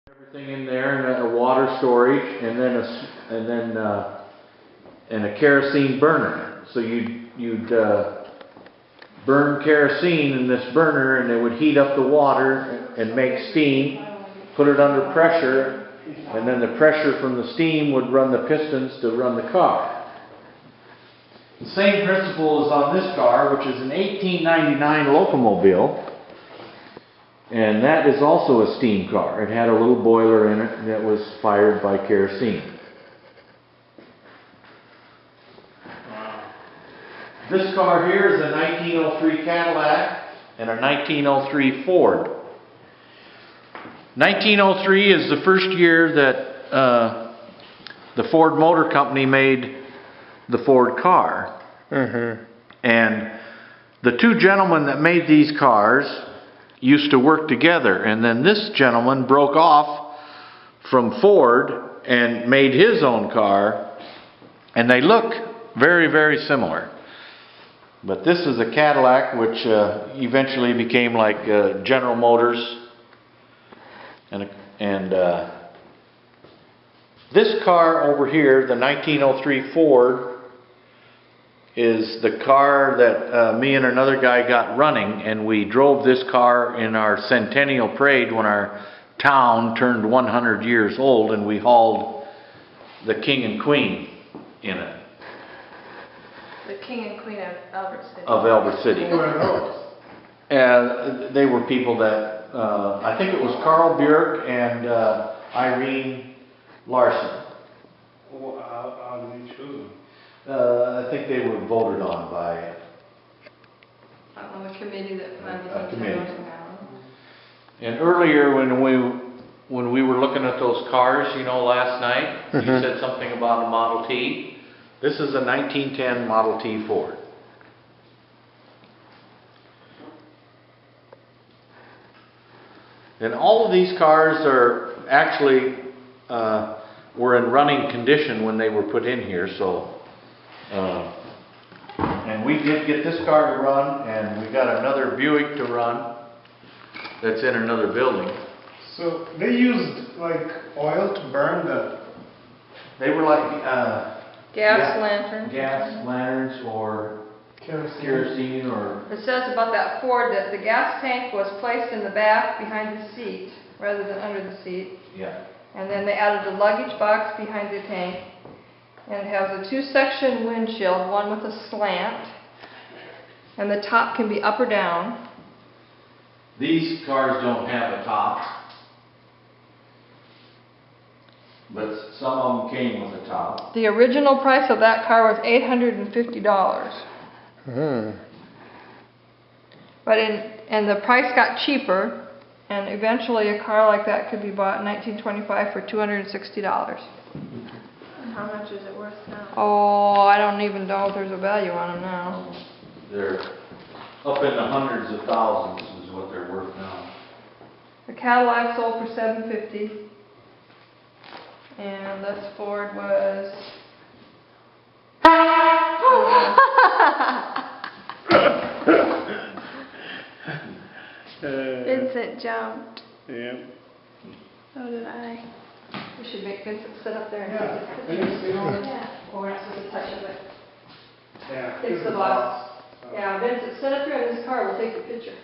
Everything in there, and a water storage, and then a kerosene burner. So you'd burn kerosene in this burner, and it would heat up the water and make steam. Put it under pressure, and then the pressure from the steam would run the pistons to run the car. The same principle is on this car, which is an 1899 Locomobile. And that is also a steam car. It had a little boiler in it that was fired by kerosene. This car here is a 1903 Cadillac and a 1903 Ford. 1903 is the first year that the Ford Motor Company made the Ford car. And the two gentlemen that made these cars used to work together, and then this gentleman broke off from Ford and made his own car, and they look very, very similar. But this is a Cadillac, which eventually became like General Motors, and this car over here, the 1903 Ford, is the car that me and another guy got running, and we drove this car in our centennial parade when our town turned 100 years old, and we hauled the King and Queen in it. The King and Queen of Albert City. Of Albert City. And they were people that, I think it was Carl Bjork and Irene Larson. How did you choose them? I think they were voted on by On the committee that funded a committee. now. And earlier when we were looking at those cars, you know, last night, you said something about a Model T. This is a 1910 Model T Ford. And all of these cars are actually were in running condition when they were put in here, so and we did get this car to run, and we got another Buick to run that's in another building. So they used like oil to burn the... They were like Gas lantern. gas lanterns or kerosene or... It says about that Ford that the gas tank was placed in the back behind the seat rather than under the seat. Yeah. And then they added a luggage box behind the tank. And it has a two-section windshield, one with a slant. And the top can be up or down. These cars don't have a top, but some of them came with a top. The original price of that car was $850. And the price got cheaper, and eventually a car like that could be bought in 1925 for $260. And how much is it worth now? Oh, I don't even know if there's a value on them now. They're up in the hundreds of thousands is what they're worth now. The Cadillac sold for $750, and this Ford was... Vincent jumped. Yeah. So did I. We should make Vincent sit up there and Yeah. take his picture. Yeah. Well, we're not supposed to touch it, but Yeah. it's the boss. Yeah, Vincent, sit up here in this car, we'll take a picture.